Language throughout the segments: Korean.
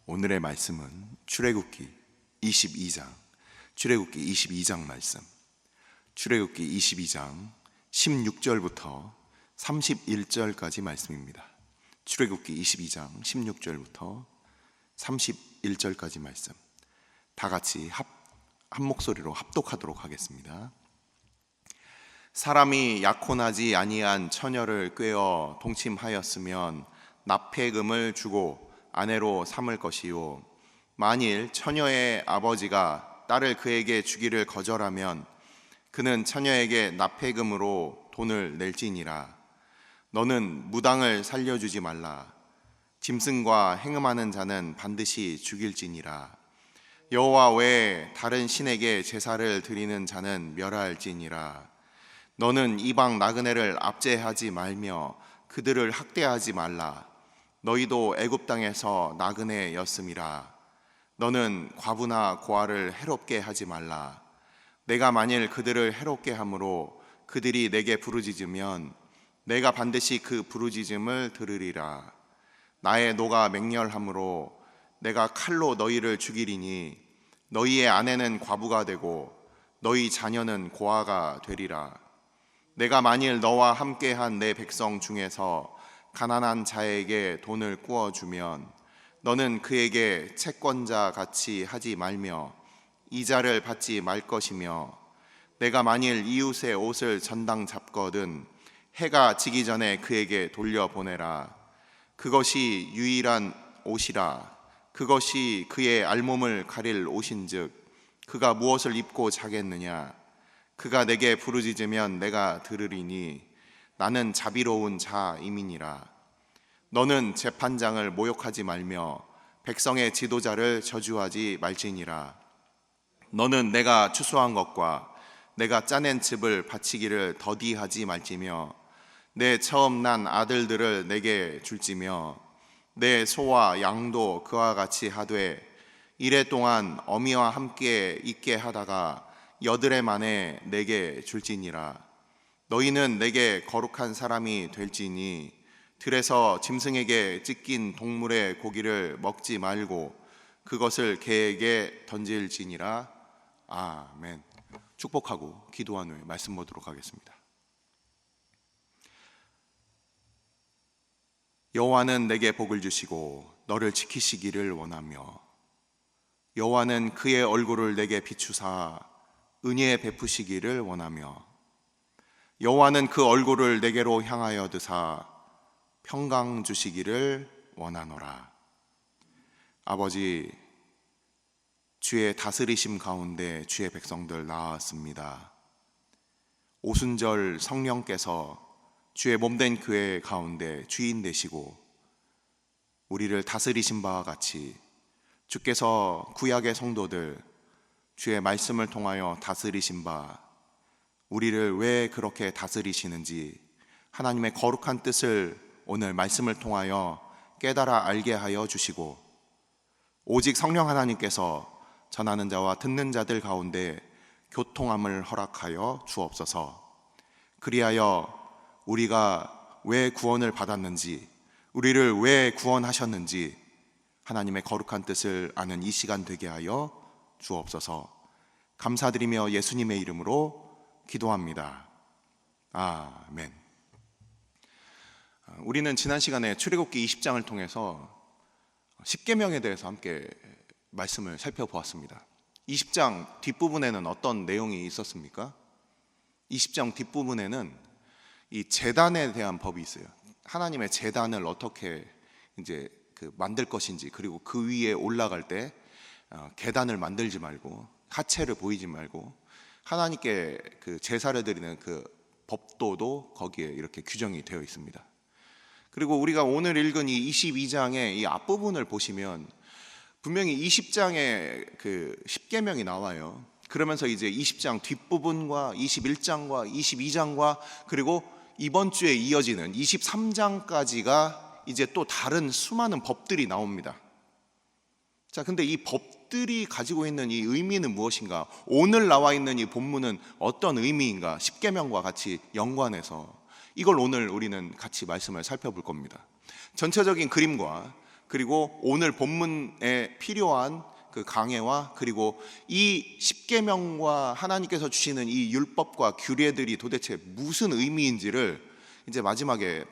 오늘의 말씀은 출애굽기 22장 말씀. 출애굽기 22장 16절부터 31절까지 말씀입니다. 출애굽기 22장 16절부터 31절까지 말씀. 다 같이 한 목소리로 합독하도록 하겠습니다. 사람이 약혼하지 아니한 처녀를 꾀어 동침하였으면 납폐금을 주고 아내로 삼을 것이요, 만일 처녀의 아버지가 딸을 그에게 주기를 거절하면 그는 처녀에게 납폐금으로 돈을 낼지니라. 너는 무당을 살려주지 말라. 짐승과 행음하는 자는 반드시 죽일지니라. 여호와 외에 다른 신에게 제사를 드리는 자는 멸할지니라. 너는 이방 나그네를 압제하지 말며 그들을 학대하지 말라. 너희도 애굽 땅에서 나그네였음이라. 너는 과부나 고아를 해롭게 하지 말라. 내가 만일 그들을 해롭게 함으로 그들이 내게 부르짖으면 내가 반드시 그 부르짖음을 들으리라. 나의 노가 맹렬함으로 내가 칼로 너희를 죽이리니 너희의 아내는 과부가 되고 너희 자녀는 고아가 되리라. 내가 만일 너와 함께한 내 백성 중에서 가난한 자에게 돈을 꾸어주면 너는 그에게 채권자 같이 하지 말며 이자를 받지 말 것이며, 내가 만일 이웃의 옷을 전당 잡거든 해가 지기 전에 그에게 돌려보내라. 그것이 유일한 옷이라. 그것이 그의 알몸을 가릴 옷인즉 그가 무엇을 입고 자겠느냐. 그가 내게 부르짖으면 내가 들으리니 나는 자비로운 자임이니라. 너는 재판장을 모욕하지 말며 백성의 지도자를 저주하지 말지니라. 너는 내가 추수한 것과 내가 짜낸 즙을 바치기를 더디하지 말지며 내 처음 난 아들들을 내게 줄지며 내 소와 양도 그와 같이 하되 이래 동안 어미와 함께 있게 하다가 여드레 만에 내게 줄지니라. 너희는 내게 거룩한 사람이 될지니 들에서 짐승에게 찢긴 동물의 고기를 먹지 말고 그것을 개에게 던질지니라. 아멘. 축복하고 기도한 후에 말씀 보도록 하겠습니다. 여호와는 내게 복을 주시고 너를 지키시기를 원하며, 여호와는 그의 얼굴을 내게 비추사 은혜 베푸시기를 원하며, 여호와는 그 얼굴을 내게로 향하여 드사 평강 주시기를 원하노라. 아버지, 주의 다스리심 가운데 주의 백성들 나왔습니다. 오순절 성령께서 주의 몸된 교회 가운데 주인 되시고 우리를 다스리신 바와 같이 주께서 구약의 성도들 주의 말씀을 통하여 다스리신 바, 우리를 왜 그렇게 다스리시는지 하나님의 거룩한 뜻을 오늘 말씀을 통하여 깨달아 알게 하여 주시고, 오직 성령 하나님께서 전하는 자와 듣는 자들 가운데 교통함을 허락하여 주옵소서. 그리하여 우리가 왜 구원을 받았는지, 우리를 왜 구원하셨는지 하나님의 거룩한 뜻을 아는 이 시간 되게 하여 주옵소서. 감사드리며 예수님의 이름으로 기도합니다. 아멘. 우리는 지난 시간에 출애굽기 20장을 통해서 십계명에 대해서 함께 말씀을 살펴보았습니다. 20장 뒷부분에는 어떤 내용이 있었습니까? 20장 뒷부분에는 이 제단에 대한 법이 있어요. 하나님의 제단을 어떻게 이제 만들 것인지, 그리고 그 위에 올라갈 때 계단을 만들지 말고 하체를 보이지 말고 하나님께 그 제사를 드리는 그 법도도 거기에 이렇게 규정이 되어 있습니다. 그리고 우리가 오늘 읽은 이 22장의 이 앞부분을 보시면 분명히 20장에 그 십계명이 나와요. 그러면서 이제 20장 뒷부분과 21장과 22장과 그리고 이번 주에 이어지는 23장까지가 이제 또 다른 수많은 법들이 나옵니다. 자, 근데 이 법들이 가지고 있는 이 의미는 무엇인가? 오늘 나와 있는 이 본문은 어떤 의미인가? 십계명과 같이 연관해서 이걸 오늘 우리는 같이 말씀을 살펴볼 겁니다. 전체적인 그림과 그리고 오늘 본문에 필요한 그 강해와 그리고 이 십계명과 하나님께서 주시는 이 율법과 규례들이 도대체 무슨 의미인지를 이제 마지막에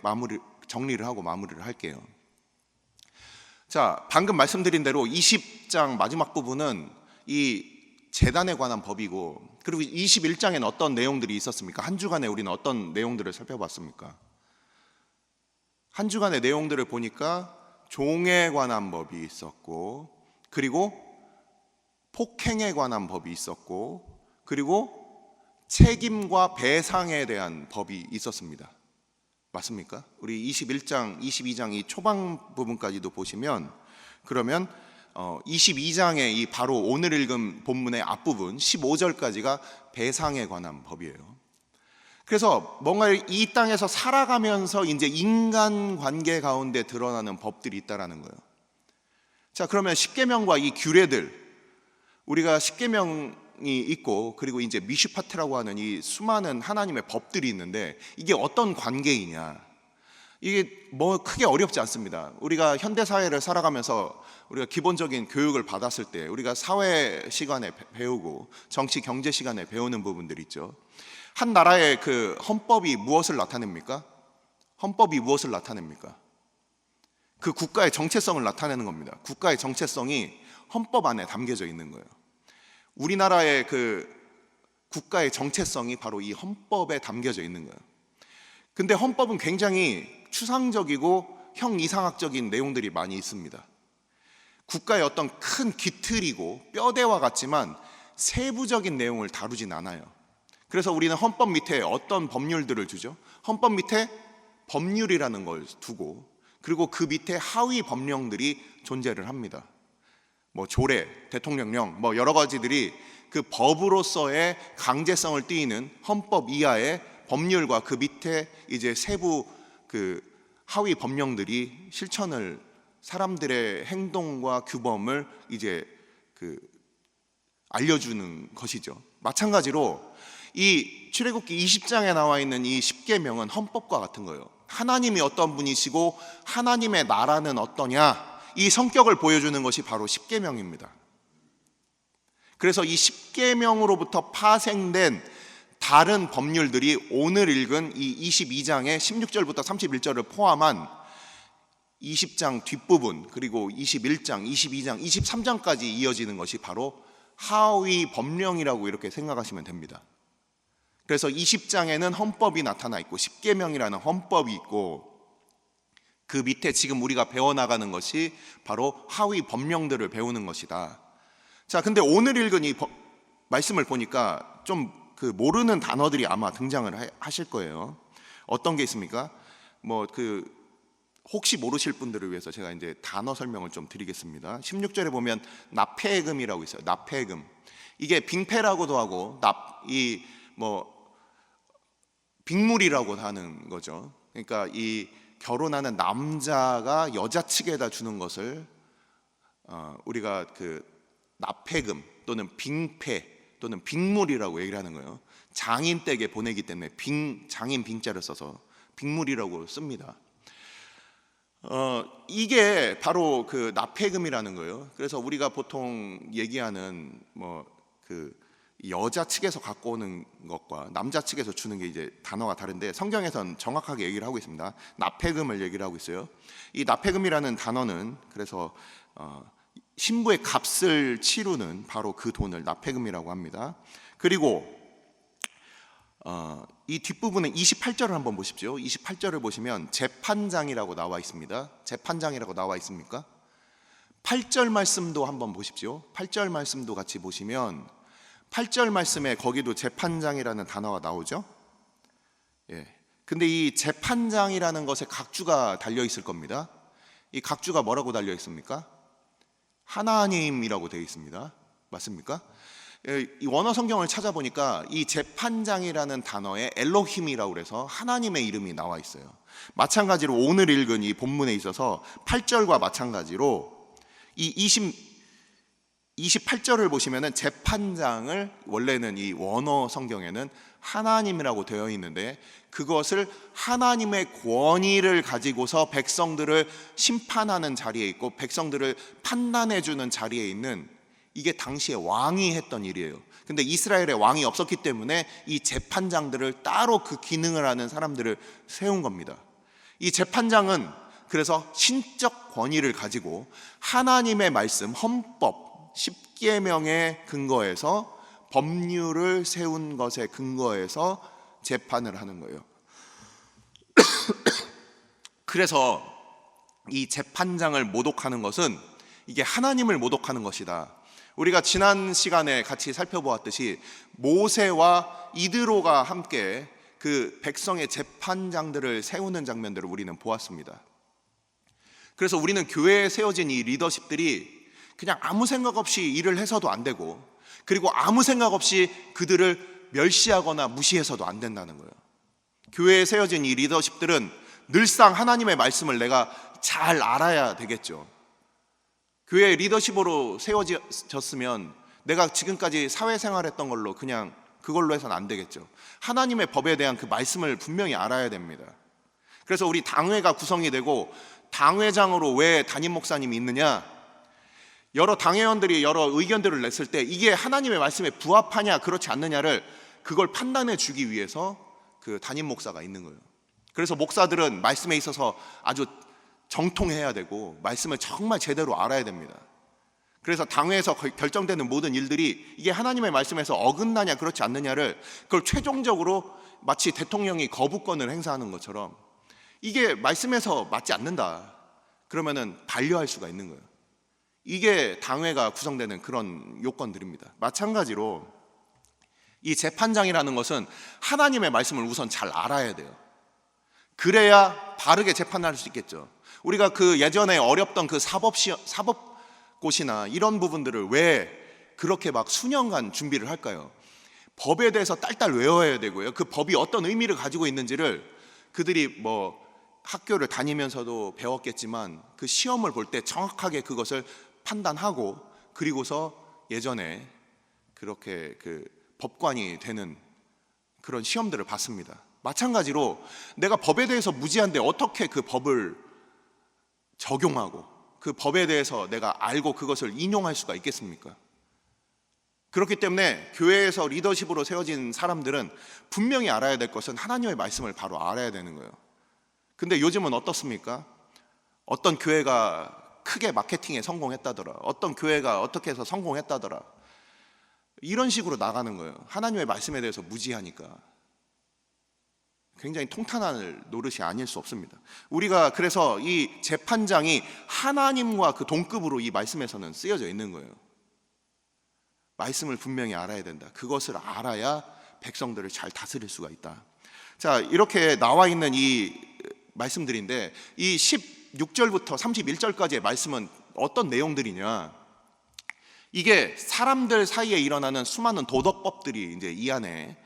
정리를 하고 마무리를 할게요. 자, 방금 말씀드린 대로 20장 마지막 부분은 이 제단에 관한 법이고, 그리고 21장에는 어떤 내용들이 있었습니까? 한 주간에 우리는 어떤 내용들을 살펴봤습니까? 한 주간의 내용들을 보니까 종에 관한 법이 있었고, 그리고 폭행에 관한 법이 있었고, 그리고 책임과 배상에 대한 법이 있었습니다. 맞습니까? 우리 21장, 22장 이 초반 부분까지도 보시면, 그러면 22장의 이 바로 오늘 읽은 본문의 앞부분 15절까지가 배상에 관한 법이에요. 그래서 뭔가 이 땅에서 살아가면서 이제 인간 관계 가운데 드러나는 법들이 있다라는 거예요. 자, 그러면 십계명과 이 규례들, 우리가 십계명이 있고, 그리고 이제 미슈파트라고 하는 이 수많은 하나님의 법들이 있는데, 이게 어떤 관계이냐? 이게 뭐 크게 어렵지 않습니다. 우리가 현대 사회를 살아가면서 우리가 기본적인 교육을 받았을 때 우리가 사회 시간에 배우고 정치 경제 시간에 배우는 부분들이 있죠. 한 나라의 그 헌법이 무엇을 나타냅니까? 헌법이 무엇을 나타냅니까? 그 국가의 정체성을 나타내는 겁니다. 국가의 정체성이 헌법 안에 담겨져 있는 거예요. 우리나라의 그 국가의 정체성이 바로 이 헌법에 담겨져 있는 거예요. 근데 헌법은 굉장히 추상적이고 형이상학적인 내용들이 많이 있습니다. 국가의 어떤 큰 기틀이고 뼈대와 같지만 세부적인 내용을 다루진 않아요. 그래서 우리는 헌법 밑에 어떤 법률들을 주죠? 헌법 밑에 법률이라는 걸 두고, 그리고 그 밑에 하위 법령들이 존재를 합니다. 뭐 조례, 대통령령, 뭐 여러 가지들이 그 법으로서의 강제성을 띠는 헌법 이하의 법률과 그 밑에 이제 세부 그 하위 법령들이 실천을, 사람들의 행동과 규범을 이제 그 알려주는 것이죠. 마찬가지로 이 출애굽기 20장에 나와 있는 이 십계명은 헌법과 같은 거예요. 하나님이 어떤 분이시고 하나님의 나라는 어떠냐, 이 성격을 보여주는 것이 바로 십계명입니다. 그래서 이 십계명으로부터 파생된 다른 법률들이 오늘 읽은 이 22장의 16절부터 31절을 포함한 20장 뒷부분, 그리고 21장, 22장, 23장까지 이어지는 것이 바로 하위 법령이라고 이렇게 생각하시면 됩니다. 그래서 20장에는 헌법이 나타나 있고 십계명이라는 헌법이 있고, 그 밑에 지금 우리가 배워나가는 것이 바로 하위 법령들을 배우는 것이다. 자, 근데 오늘 읽은 이 말씀을 보니까 좀 그 모르는 단어들이 아마 등장을 하실 거예요. 어떤 게 있습니까? 뭐 그 혹시 모르실 분들을 위해서 제가 이제 단어 설명을 좀 드리겠습니다. 16절에 보면 납폐금이라고 있어요. 납폐금. 이게 빙패라고도 하고 이 뭐 빅물이라고 하는 거죠. 그러니까 이 결혼하는 남자가 여자 측에다 주는 것을 우리가 그 납폐금 또는 빙패 또는 빅물이라고 얘기를 하는 거예요. 장인 댁에 보내기 때문에 장인 빙자를 써서 빅물이라고 씁니다. 이게 바로 그 납폐금이라는 거예요. 그래서 우리가 보통 얘기하는 뭐 그 여자 측에서 갖고 오는 것과 남자 측에서 주는 게 이제 단어가 다른데, 성경에서는 정확하게 얘기를 하고 있습니다. 납폐금을 얘기를 하고 있어요. 이 납폐금이라는 단어는 그래서 신부의 값을 치르는 바로 그 돈을 납폐금이라고 합니다. 그리고 이 뒷부분에 28절을 한번 보십시오. 28절을 보시면 재판장이라고 나와 있습니다. 재판장이라고 나와 있습니까? 8절 말씀도 한번 보십시오. 8절 말씀도 같이 보시면 8절 말씀에 거기도 재판장이라는 단어가 나오죠. 예. 근데 이 재판장이라는 것에 각주가 달려 있을 겁니다. 이 각주가 뭐라고 달려 있습니까? 하나님이라고 되어 있습니다. 맞습니까? 이 원어 성경을 찾아보니까 이 재판장이라는 단어에 엘로힘이라고 해서 하나님의 이름이 나와 있어요. 마찬가지로 오늘 읽은 이 본문에 있어서 8절과 마찬가지로 이 28절을 보시면은 재판장을, 원래는 이 원어 성경에는 하나님이라고 되어 있는데, 그것을 하나님의 권위를 가지고서 백성들을 심판하는 자리에 있고 백성들을 판단해 주는 자리에 있는, 이게 당시에 왕이 했던 일이에요. 근데 이스라엘에 왕이 없었기 때문에 이 재판장들을, 따로 그 기능을 하는 사람들을 세운 겁니다. 이 재판장은 그래서 신적 권위를 가지고 하나님의 말씀, 헌법, 십계명의 근거에서, 법률을 세운 것에 근거해서 재판을 하는 거예요. 그래서 이 재판장을 모독하는 것은 이게 하나님을 모독하는 것이다. 우리가 지난 시간에 같이 살펴보았듯이 모세와 이드로가 함께 그 백성의 재판장들을 세우는 장면들을 우리는 보았습니다. 그래서 우리는 교회에 세워진 이 리더십들이 그냥 아무 생각 없이 일을 해서도 안 되고, 그리고 아무 생각 없이 그들을 멸시하거나 무시해서도 안 된다는 거예요. 교회에 세워진 이 리더십들은 늘상 하나님의 말씀을 내가 잘 알아야 되겠죠. 교회 리더십으로 세워졌으면 내가 지금까지 사회생활했던 걸로 그냥 그걸로 해서는 안 되겠죠. 하나님의 법에 대한 그 말씀을 분명히 알아야 됩니다. 그래서 우리 당회가 구성이 되고, 당회장으로 왜 담임 목사님이 있느냐, 여러 당회원들이 여러 의견들을 냈을 때 이게 하나님의 말씀에 부합하냐 그렇지 않느냐를, 그걸 판단해 주기 위해서 그 담임 목사가 있는 거예요. 그래서 목사들은 말씀에 있어서 아주 정통해야 되고 말씀을 정말 제대로 알아야 됩니다. 그래서 당회에서 결정되는 모든 일들이 이게 하나님의 말씀에서 어긋나냐 그렇지 않느냐를, 그걸 최종적으로 마치 대통령이 거부권을 행사하는 것처럼, 이게 말씀에서 맞지 않는다 그러면은 반려할 수가 있는 거예요. 이게 당회가 구성되는 그런 요건들입니다. 마찬가지로 이 재판장이라는 것은 하나님의 말씀을 우선 잘 알아야 돼요. 그래야 바르게 재판할 수 있겠죠. 우리가 그 예전에 어렵던 그 사법고시나 이런 부분들을 왜 그렇게 막 수년간 준비를 할까요? 법에 대해서 딸딸 외워야 되고요. 그 법이 어떤 의미를 가지고 있는지를 그들이 뭐 학교를 다니면서도 배웠겠지만, 그 시험을 볼 때 정확하게 그것을 판단하고, 그리고서 예전에 그렇게 그 법관이 되는 그런 시험들을 봤습니다. 마찬가지로 내가 법에 대해서 무지한데 어떻게 그 법을 적용하고 그 법에 대해서 내가 알고 그것을 인용할 수가 있겠습니까? 그렇기 때문에 교회에서 리더십으로 세워진 사람들은 분명히 알아야 될 것은 하나님의 말씀을 바로 알아야 되는 거예요. 근데 요즘은 어떻습니까? 어떤 교회가 크게 마케팅에 성공했다더라, 어떤 교회가 어떻게 해서 성공했다더라, 이런 식으로 나가는 거예요. 하나님의 말씀에 대해서 무지하니까. 굉장히 통탄할 노릇이 아닐 수 없습니다. 우리가 그래서 이 재판장이 하나님과 그 동급으로 이 말씀에서는 쓰여져 있는 거예요. 말씀을 분명히 알아야 된다. 그것을 알아야 백성들을 잘 다스릴 수가 있다. 자, 이렇게 나와 있는 이 말씀들인데, 이 16절부터 31절까지의 말씀은 어떤 내용들이냐, 이게 사람들 사이에 일어나는 수많은 도덕법들이 이제 이 안에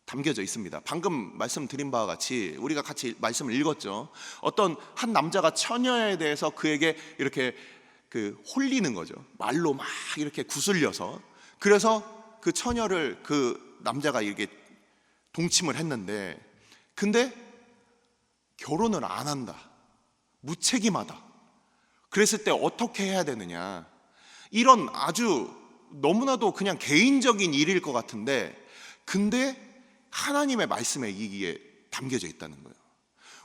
담겨져 있습니다. 방금 말씀드린 바와 같이 우리가 같이 말씀을 읽었죠. 어떤 한 남자가 처녀에 대해서 그에게 이렇게 그 홀리는 거죠. 말로 막 이렇게 구슬려서. 그래서 그 처녀를 그 남자가 이렇게 동침을 했는데, 근데 결혼을 안 한다, 무책임하다. 그랬을 때 어떻게 해야 되느냐, 이런 아주 너무나도 그냥 개인적인 일일 것 같은데, 근데 하나님의 말씀에 이게 담겨져 있다는 거예요.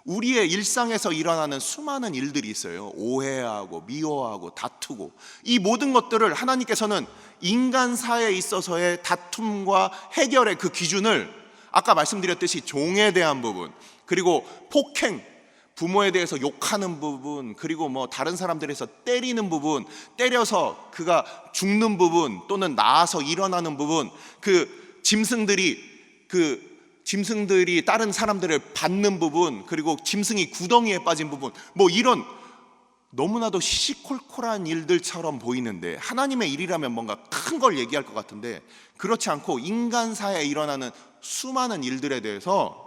우리의 일상에서 일어나는 수많은 일들이 있어요. 오해하고 미워하고 다투고, 이 모든 것들을 하나님께서는 인간사에 있어서의 다툼과 해결의 그 기준을, 아까 말씀드렸듯이 종에 대한 부분, 그리고 폭행, 부모에 대해서 욕하는 부분, 그리고 뭐 다른 사람들에서 때리는 부분, 때려서 그가 죽는 부분, 또는 나아서 일어나는 부분, 그 짐승들이 다른 사람들을 받는 부분, 그리고 짐승이 구덩이에 빠진 부분, 뭐 이런 너무나도 시시콜콜한 일들처럼 보이는데, 하나님의 일이라면 뭔가 큰 걸 얘기할 것 같은데, 그렇지 않고 인간사에 일어나는 수많은 일들에 대해서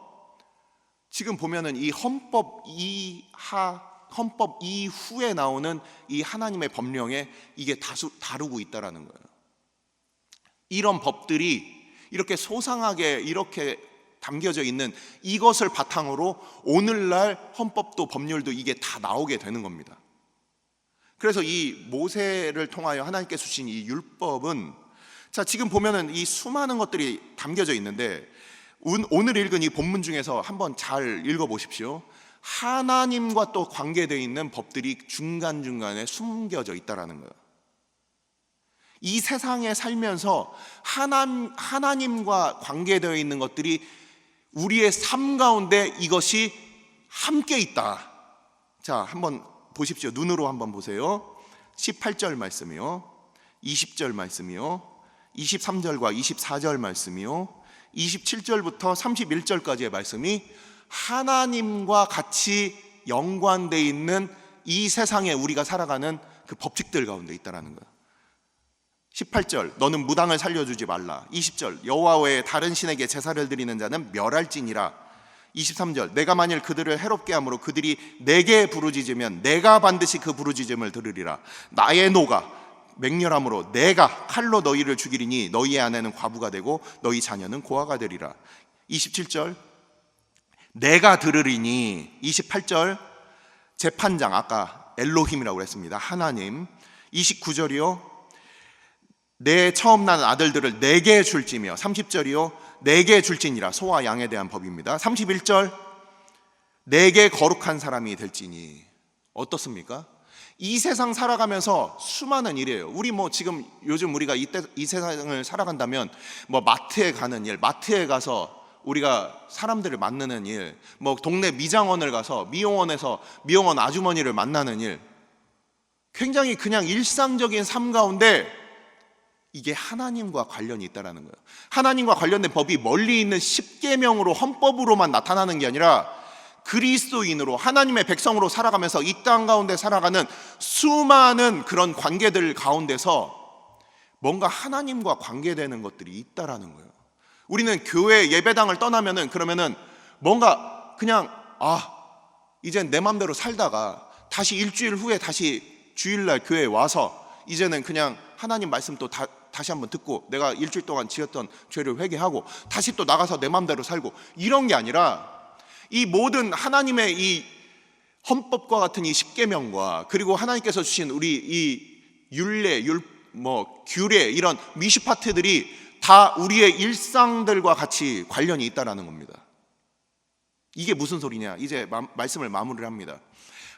지금 보면은 이 헌법 이하 헌법 이후에 나오는 이 하나님의 법령에 이게 다루고 있다라는 거예요. 이런 법들이 이렇게 소상하게 이렇게 담겨져 있는 이것을 바탕으로 오늘날 헌법도 법률도 이게 다 나오게 되는 겁니다. 그래서 이 모세를 통하여 하나님께서 주신 이 율법은, 자, 지금 보면은 이 수많은 것들이 담겨져 있는데 오늘 읽은 이 본문 중에서 한번 잘 읽어보십시오. 하나님과 또 관계되어 있는 법들이 중간중간에 숨겨져 있다라는 거예요. 이 세상에 살면서 하나님과 관계되어 있는 것들이 우리의 삶 가운데 이것이 함께 있다. 자, 한번 보십시오. 눈으로 한번 보세요. 18절 말씀이요, 20절 말씀이요, 23절과 24절 말씀이요, 27절부터 31절까지의 말씀이 하나님과 같이 연관되어 있는 이 세상에 우리가 살아가는 그 법칙들 가운데 있다라는 거예요. 18절, 너는 무당을 살려주지 말라. 20절, 여호와 외에 다른 신에게 제사를 드리는 자는 멸할지니라. 23절, 내가 만일 그들을 해롭게 함으로 그들이 내게 부르짖으면 내가 반드시 그 부르짖음을 들으리라. 나의 노가 맹렬함으로 내가 칼로 너희를 죽이리니 너희의 아내는 과부가 되고 너희 자녀는 고아가 되리라. 27절, 내가 들으리니. 28절, 재판장, 아까 엘로힘이라고 했습니다, 하나님. 29절이요, 내 처음 난 아들들을 내게 줄지며. 30절이요, 내게 줄지니라. 소와 양에 대한 법입니다. 31절, 내게 거룩한 사람이 될지니. 어떻습니까? 이 세상 살아가면서 수많은 일이에요. 우리 지금 요즘 우리가 이 세상을 살아간다면 마트에 가는 일, 마트에 가서 우리가 사람들을 만나는 일, 동네 미장원을 가서 미용원 아주머니를 만나는 일, 굉장히 그냥 일상적인 삶 가운데 이게 하나님과 관련이 있다라는 거예요. 하나님과 관련된 법이 멀리 있는 십계명으로, 헌법으로만 나타나는 게 아니라 그리스도인으로, 하나님의 백성으로 살아가면서 이 땅 가운데 살아가는 수많은 그런 관계들 가운데서 뭔가 하나님과 관계되는 것들이 있다라는 거예요. 우리는 교회 예배당을 떠나면은, 그러면은 뭔가 그냥 이젠 내 맘대로 살다가 다시 일주일 후에 다시 주일날 교회에 와서 이제는 그냥 하나님 말씀 또 다시 한번 듣고 내가 일주일 동안 지었던 죄를 회개하고 다시 또 나가서 내 맘대로 살고, 이런 게 아니라 이 모든 하나님의 이 헌법과 같은 이 십계명과, 그리고 하나님께서 주신 우리 이 율례, 규례, 이런 미슈파트들이 다 우리의 일상들과 같이 관련이 있다라는 겁니다. 이게 무슨 소리냐? 이제 말씀을 마무리를 합니다.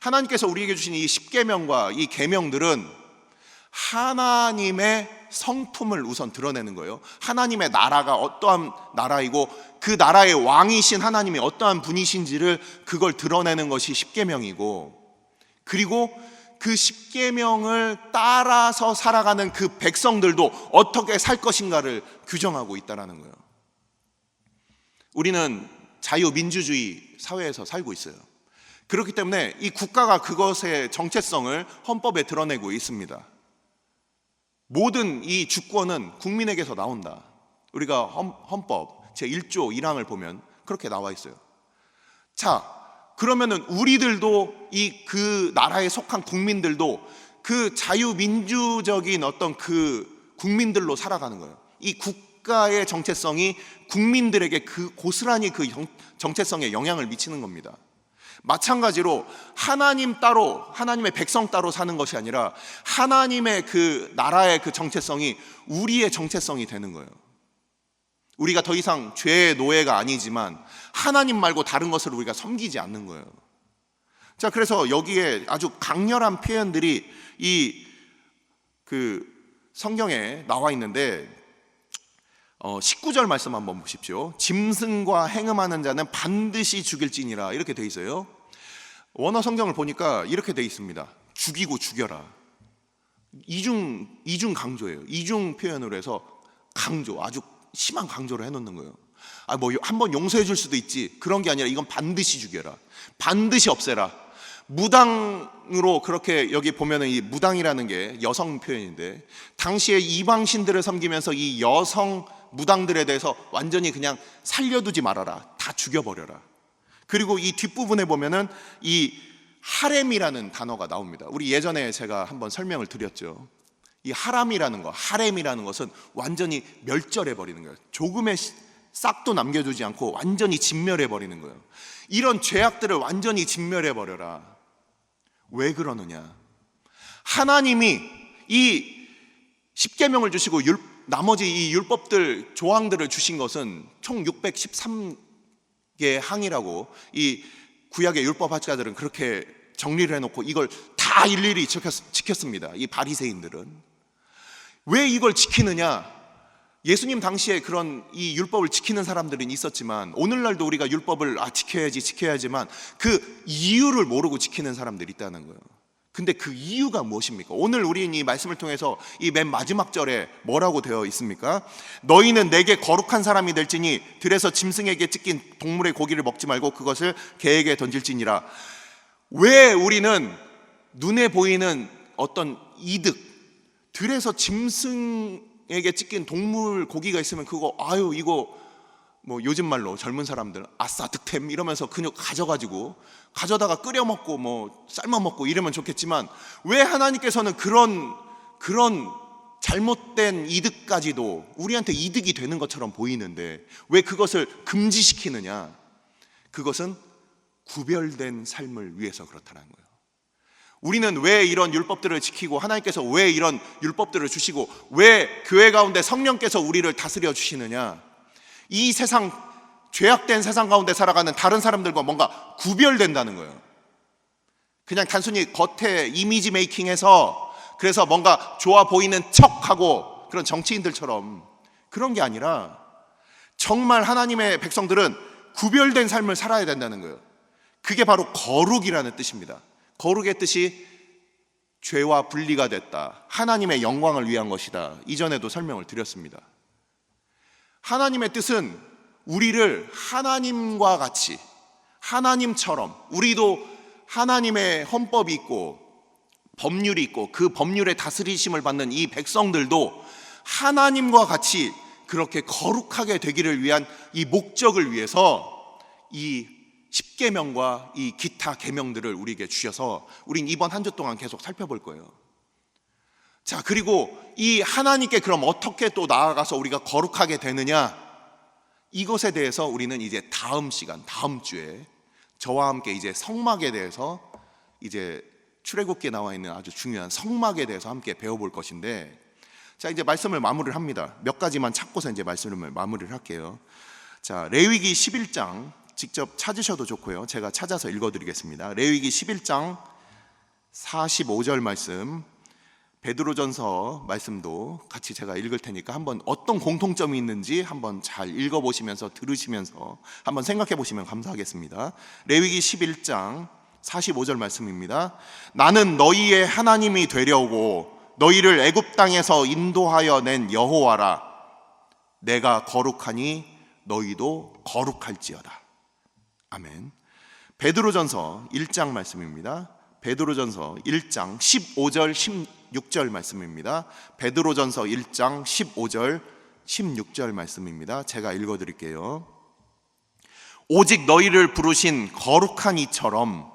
하나님께서 우리에게 주신 이 십계명과 이 계명들은 하나님의 성품을 우선 드러내는 거예요. 하나님의 나라가 어떠한 나라이고 그 나라의 왕이신 하나님이 어떠한 분이신지를, 그걸 드러내는 것이 십계명이고, 그리고 그 십계명을 따라서 살아가는 그 백성들도 어떻게 살 것인가를 규정하고 있다는 거예요. 우리는 자유민주주의 사회에서 살고 있어요. 그렇기 때문에 이 국가가 그것의 정체성을 헌법에 드러내고 있습니다. 모든 이 주권은 국민에게서 나온다. 우리가 헌법 제1조 1항을 보면 그렇게 나와 있어요. 자, 그러면은 우리들도 그 나라에 속한 국민들도 그 자유민주적인 어떤 그 국민들로 살아가는 거예요. 이 국가의 정체성이 국민들에게 고스란히 그 정체성에 영향을 미치는 겁니다. 마찬가지로 하나님 따로, 하나님의 백성 따로 사는 것이 아니라 하나님의 그 나라의 그 정체성이 우리의 정체성이 되는 거예요. 우리가 더 이상 죄의 노예가 아니지만 하나님 말고 다른 것을 우리가 섬기지 않는 거예요. 자, 그래서 여기에 아주 강렬한 표현들이 그 성경에 나와 있는데 19절 말씀 한번 보십시오. 짐승과 행음하는 자는 반드시 죽일지니라, 이렇게 돼 있어요. 원어 성경을 보니까 이렇게 돼 있습니다. 죽이고 죽여라. 이중 강조예요. 이중 표현으로 해서 강조, 아주 심한 강조를 해놓는 거예요. 한번 용서해 줄 수도 있지, 그런 게 아니라 이건 반드시 죽여라, 반드시 없애라. 무당으로, 그렇게 여기 보면은 이 무당이라는 게 여성 표현인데, 당시에 이방신들을 섬기면서 이 여성 무당들에 대해서 완전히 그냥 살려두지 말아라, 다 죽여버려라. 그리고 이 뒷부분에 보면은 이 하렘이라는 단어가 나옵니다. 우리 예전에 제가 한번 설명을 드렸죠. 이 하람이라는 거, 하렘이라는 것은 완전히 멸절해 버리는 거예요. 조금의 싹도 남겨두지 않고 완전히 진멸해 버리는 거예요. 이런 죄악들을 완전히 진멸해 버려라. 왜 그러느냐? 하나님이 이 십계명을 주시고 나머지 이 율법들 조항들을 주신 것은 총 613개 항이라고 이 구약의 율법학자들은 그렇게 정리를 해놓고 이걸 다 일일이 지켰습니다. 이 바리새인들은 왜 이걸 지키느냐? 예수님 당시에 그런 이 율법을 지키는 사람들은 있었지만 오늘날도 우리가 율법을 지켜야지만 그 이유를 모르고 지키는 사람들이 있다는 거예요. 근데 그 이유가 무엇입니까? 오늘 우리는 이 말씀을 통해서 이 맨 마지막 절에 뭐라고 되어 있습니까? 너희는 내게 거룩한 사람이 될지니 들에서 짐승에게 찢긴 동물의 고기를 먹지 말고 그것을 개에게 던질지니라. 왜 우리는 눈에 보이는 어떤 이득, 들에서 짐승에게 찢긴 동물 고기가 있으면 그거 이거 뭐 요즘 말로 젊은 사람들 아싸 득템 이러면서 그냥 가져다가 끓여 먹고 뭐 삶아 먹고 이러면 좋겠지만 왜 하나님께서는 그런 잘못된 이득까지도 우리한테 이득이 되는 것처럼 보이는데 왜 그것을 금지시키느냐? 그것은 구별된 삶을 위해서 그렇다는 거예요. 우리는 왜 이런 율법들을 지키고 하나님께서 왜 이런 율법들을 주시고 왜 교회 가운데 성령께서 우리를 다스려 주시느냐? 이 세상, 죄악된 세상 가운데 살아가는 다른 사람들과 뭔가 구별된다는 거예요. 그냥 단순히 겉에 이미지 메이킹해서 그래서 뭔가 좋아 보이는 척하고 그런 정치인들처럼 그런 게 아니라 정말 하나님의 백성들은 구별된 삶을 살아야 된다는 거예요. 그게 바로 거룩이라는 뜻입니다. 거룩의 뜻이 죄와 분리가 됐다, 하나님의 영광을 위한 것이다. 이전에도 설명을 드렸습니다. 하나님의 뜻은 우리를 하나님과 같이, 하나님처럼, 우리도 하나님의 헌법이 있고 법률이 있고 그 법률의 다스리심을 받는 이 백성들도 하나님과 같이 그렇게 거룩하게 되기를 위한 이 목적을 위해서 이 십계명과 이 기타 계명들을 우리에게 주셔서 우린 이번 한 주 동안 계속 살펴볼 거예요. 자, 그리고 이 하나님께 그럼 어떻게 또 나아가서 우리가 거룩하게 되느냐? 이것에 대해서 우리는 이제 다음 시간, 다음 주에 저와 함께 이제 성막에 대해서 이제 출애굽기에 나와 있는 아주 중요한 성막에 대해서 함께 배워볼 것인데, 자, 이제 말씀을 마무리를 합니다. 몇 가지만 찾고서 이제 말씀을 마무리를 할게요. 자, 레위기 11장 직접 찾으셔도 좋고요. 제가 찾아서 읽어드리겠습니다. 레위기 11장 45절 말씀, 베드로전서 말씀도 같이 제가 읽을 테니까 한번 어떤 공통점이 있는지 한번 잘 읽어보시면서 들으시면서 한번 생각해 보시면 감사하겠습니다. 레위기 11장 45절 말씀입니다. 나는 너희의 하나님이 되려고 너희를 애굽 땅에서 인도하여 낸 여호와라. 내가 거룩하니 너희도 거룩할지어다. 아멘. 베드로전서 1장 말씀입니다. 베드로전서 1장 15절 16절 말씀입니다. 베드로전서 1장 15절 16절 말씀입니다. 제가 읽어드릴게요. 오직 너희를 부르신 거룩한 이처럼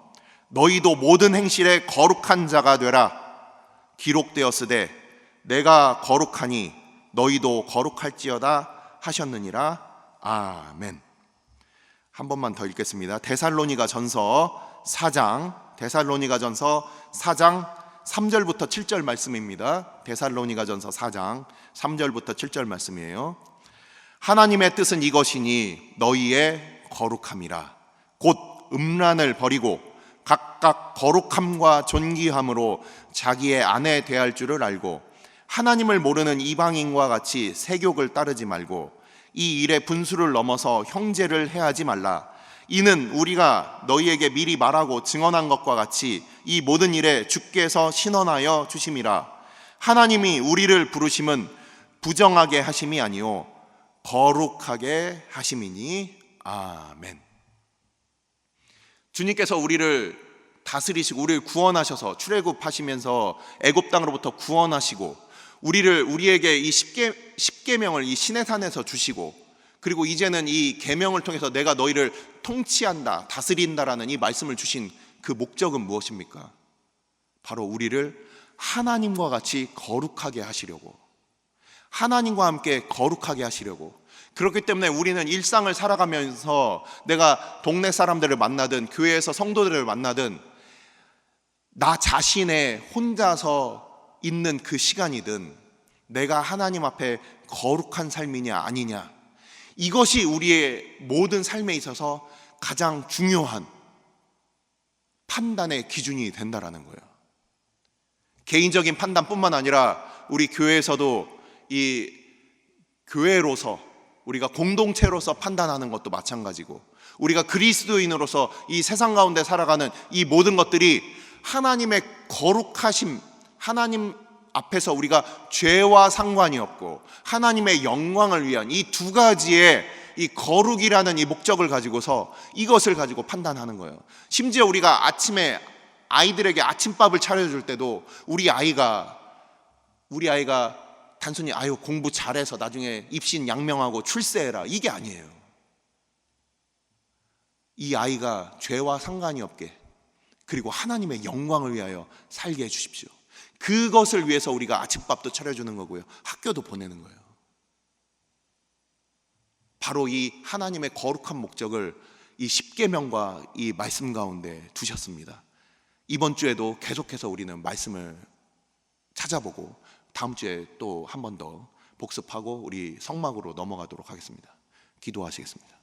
너희도 모든 행실에 거룩한 자가 되라. 기록되었으되 내가 거룩하니 너희도 거룩할지어다 하셨느니라. 아멘. 한 번만 더 읽겠습니다. 데살로니가전서 4장 3절부터 7절 말씀입니다. 데살로니가전서 4장 3절부터 7절 말씀이에요. 하나님의 뜻은 이것이니 너희의 거룩함이라. 곧 음란을 버리고 각각 거룩함과 존귀함으로 자기의 아내 대할 줄을 알고 하나님을 모르는 이방인과 같이 세욕을 따르지 말고 이 일의 분수를 넘어서 형제를 해하지 말라. 이는 우리가 너희에게 미리 말하고 증언한 것과 같이 이 모든 일에 주께서 신원하여 주심이라. 하나님이 우리를 부르심은 부정하게 하심이 아니요 거룩하게 하심이니. 아멘. 주님께서 우리를 다스리시고 우리를 구원하셔서 출애굽하시면서 애굽 땅으로부터 구원하시고 우리에게 이 십계명을 이 시내산에서 주시고, 그리고 이제는 이 계명을 통해서 내가 너희를 통치한다, 다스린다라는 이 말씀을 주신 그 목적은 무엇입니까? 바로 우리를 하나님과 같이 거룩하게 하시려고, 하나님과 함께 거룩하게 하시려고. 그렇기 때문에 우리는 일상을 살아가면서 내가 동네 사람들을 만나든 교회에서 성도들을 만나든 나 자신의 혼자서 있는 그 시간이든 내가 하나님 앞에 거룩한 삶이냐 아니냐, 이것이 우리의 모든 삶에 있어서 가장 중요한 판단의 기준이 된다라는 거예요. 개인적인 판단뿐만 아니라 우리 교회에서도 이 교회로서 우리가 공동체로서 판단하는 것도 마찬가지고, 우리가 그리스도인으로서 이 세상 가운데 살아가는 이 모든 것들이 하나님의 거룩하심, 하나님 앞에서 우리가 죄와 상관이 없고 하나님의 영광을 위한 이 두 가지의 이 거룩이라는 이 목적을 가지고서 이것을 가지고 판단하는 거예요. 심지어 우리가 아침에 아이들에게 아침밥을 차려줄 때도 우리 아이가 단순히 아유 공부 잘해서 나중에 입신 양명하고 출세해라, 이게 아니에요. 이 아이가 죄와 상관이 없게, 그리고 하나님의 영광을 위하여 살게 해주십시오. 그것을 위해서 우리가 아침밥도 차려주는 거고요, 학교도 보내는 거예요. 바로 이 하나님의 거룩한 목적을 이 십계명과 이 말씀 가운데 두셨습니다. 이번 주에도 계속해서 우리는 말씀을 찾아보고 다음 주에 또 한 번 더 복습하고 우리 성막으로 넘어가도록 하겠습니다. 기도하시겠습니다.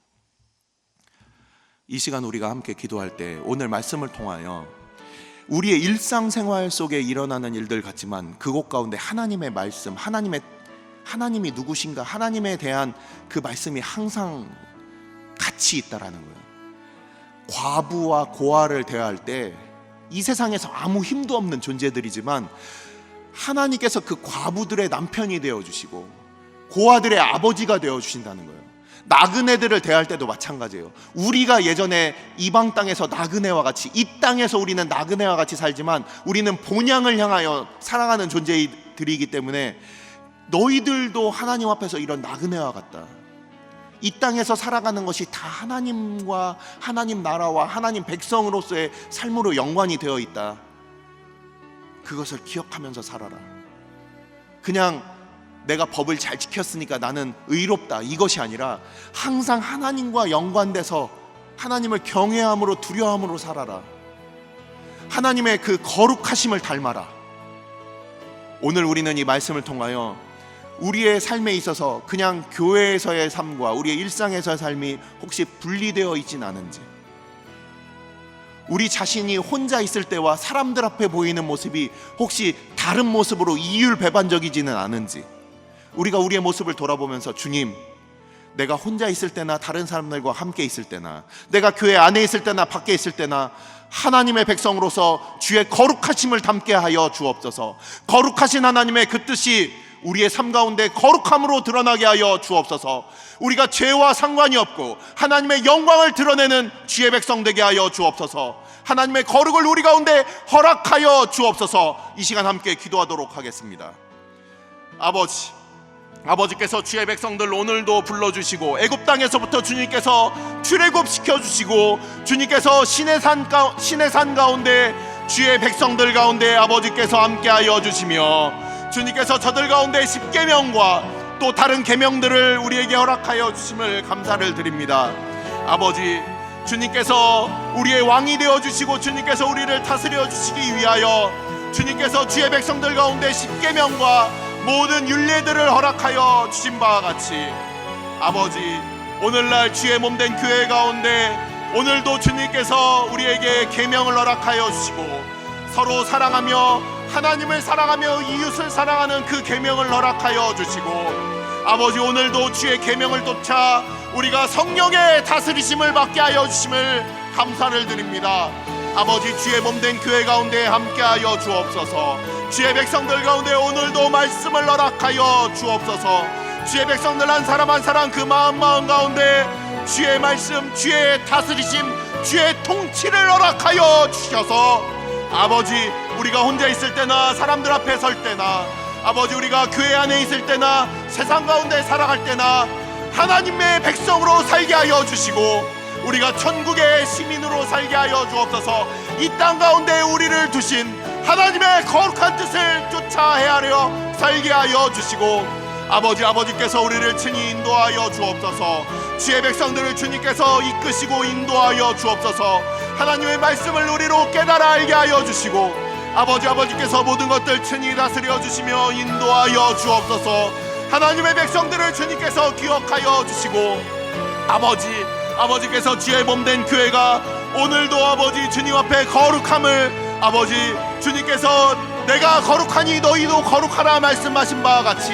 이 시간 우리가 함께 기도할 때 오늘 말씀을 통하여 우리의 일상생활 속에 일어나는 일들 같지만 그곳 가운데 하나님의 말씀, 하나님이 누구신가, 하나님에 대한 그 말씀이 항상 같이 있다라는 거예요. 과부와 고아를 대할 때 이 세상에서 아무 힘도 없는 존재들이지만 하나님께서 그 과부들의 남편이 되어주시고 고아들의 아버지가 되어주신다는 거예요. 나그네들을 대할 때도 마찬가지예요. 우리가 예전에 이방 땅에서 나그네와 같이, 이 땅에서 우리는 나그네와 같이 살지만 우리는 본향을 향하여 살아가는 존재들이기 때문에 너희들도 하나님 앞에서 이런 나그네와 같다. 이 땅에서 살아가는 것이 다 하나님과 하나님 나라와 하나님 백성으로서의 삶으로 연관이 되어 있다. 그것을 기억하면서 살아라. 그냥 내가 법을 잘 지켰으니까 나는 의롭다, 이것이 아니라 항상 하나님과 연관돼서 하나님을 경외함으로 두려움으로 살아라. 하나님의 그 거룩하심을 닮아라. 오늘 우리는 이 말씀을 통하여 우리의 삶에 있어서 그냥 교회에서의 삶과 우리의 일상에서의 삶이 혹시 분리되어 있진 않은지, 우리 자신이 혼자 있을 때와 사람들 앞에 보이는 모습이 혹시 다른 모습으로 이율배반적이지는 않은지, 우리가 우리의 모습을 돌아보면서 주님, 내가 혼자 있을 때나 다른 사람들과 함께 있을 때나 내가 교회 안에 있을 때나 밖에 있을 때나 하나님의 백성으로서 주의 거룩하심을 담게 하여 주옵소서. 거룩하신 하나님의 그 뜻이 우리의 삶 가운데 거룩함으로 드러나게 하여 주옵소서. 우리가 죄와 상관이 없고 하나님의 영광을 드러내는 주의 백성 되게 하여 주옵소서. 하나님의 거룩을 우리 가운데 허락하여 주옵소서. 이 시간 함께 기도하도록 하겠습니다. 아버지께서 주의 백성들 오늘도 불러주시고 애굽 땅에서부터 주님께서 출애굽시켜 주시고 주님께서 신의 산 가운데 주의 백성들 가운데 아버지께서 함께하여 주시며 주님께서 저들 가운데 십계명과 또 다른 계명들을 우리에게 허락하여 주심을 감사를 드립니다. 아버지, 주님께서 우리의 왕이 되어주시고 주님께서 우리를 다스려 주시기 위하여 주님께서 주의 백성들 가운데 십계명과 모든 율례들을 허락하여 주신 바와 같이 아버지, 오늘날 주의 몸된 교회 가운데 오늘도 주님께서 우리에게 계명을 허락하여 주시고 서로 사랑하며 하나님을 사랑하며 이웃을 사랑하는 그 계명을 허락하여 주시고 아버지, 오늘도 주의 계명을 쫓아 우리가 성령의 다스리심을 받게 하여 주심을 감사를 드립니다. 아버지, 주의 몸된 교회 가운데 함께하여 주옵소서. 주의 백성들 가운데 오늘도 말씀을 허락하여 주옵소서. 주의 백성들 한 사람 한 사람 그 마음 가운데 주의 말씀, 주의 다스리심, 주의 통치를 허락하여 주셔서 아버지, 우리가 혼자 있을 때나 사람들 앞에 설 때나 아버지, 우리가 교회 안에 있을 때나 세상 가운데 살아갈 때나 하나님의 백성으로 살게 하여 주시고 우리가 천국의 시민으로 살게 하여 주옵소서. 이 땅 가운데 우리를 두신 하나님의 거룩한 뜻을 쫓아 헤아려 살게 하여 주시고, 아버지께서 우리를 친히 인도하여 주옵소서. 주의 백성들을 주님께서 이끄시고 인도하여 주옵소서. 하나님의 말씀을 우리로 깨달아 알게 하여 주시고, 아버지께서 모든 것들 친히 다스려 주시며 인도하여 주옵소서. 하나님의 백성들을 주님께서 기억하여 주시고, 아버지께서 주의 몸된 교회가 오늘도 아버지 주님 앞에 거룩함을, 아버지 주님께서 내가 거룩하니 너희도 거룩하라 말씀하신 바와 같이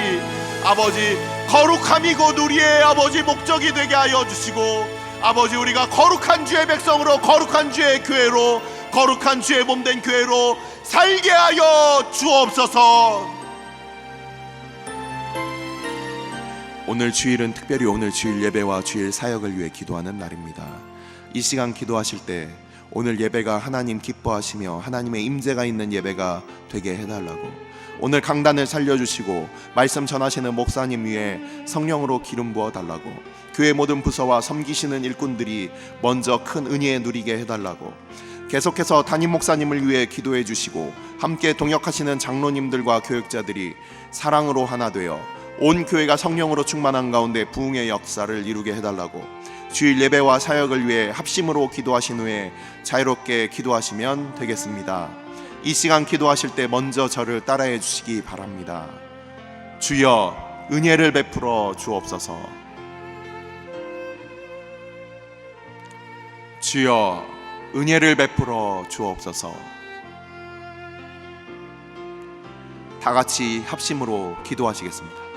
아버지 거룩함이 곧 우리의 아버지 목적이 되게 하여 주시고, 아버지 우리가 거룩한 주의 백성으로, 거룩한 주의 교회로, 거룩한 주의 몸된 교회로 살게 하여 주옵소서. 오늘 주일은 특별히 오늘 주일 예배와 주일 사역을 위해 기도하는 날입니다. 이 시간 기도하실 때 오늘 예배가 하나님 기뻐하시며 하나님의 임재가 있는 예배가 되게 해달라고, 오늘 강단을 살려주시고 말씀 전하시는 목사님 위에 성령으로 기름 부어달라고, 교회 모든 부서와 섬기시는 일꾼들이 먼저 큰 은혜 누리게 해달라고, 계속해서 담임 목사님을 위해 기도해 주시고 함께 동역하시는 장로님들과 교역자들이 사랑으로 하나 되어 온 교회가 성령으로 충만한 가운데 부흥의 역사를 이루게 해달라고, 주일 예배와 사역을 위해 합심으로 기도하신 후에 자유롭게 기도하시면 되겠습니다. 이 시간 기도하실 때 먼저 저를 따라해 주시기 바랍니다. 주여 은혜를 베풀어 주옵소서. 주여 은혜를 베풀어 주옵소서. 다 같이 합심으로 기도하시겠습니다.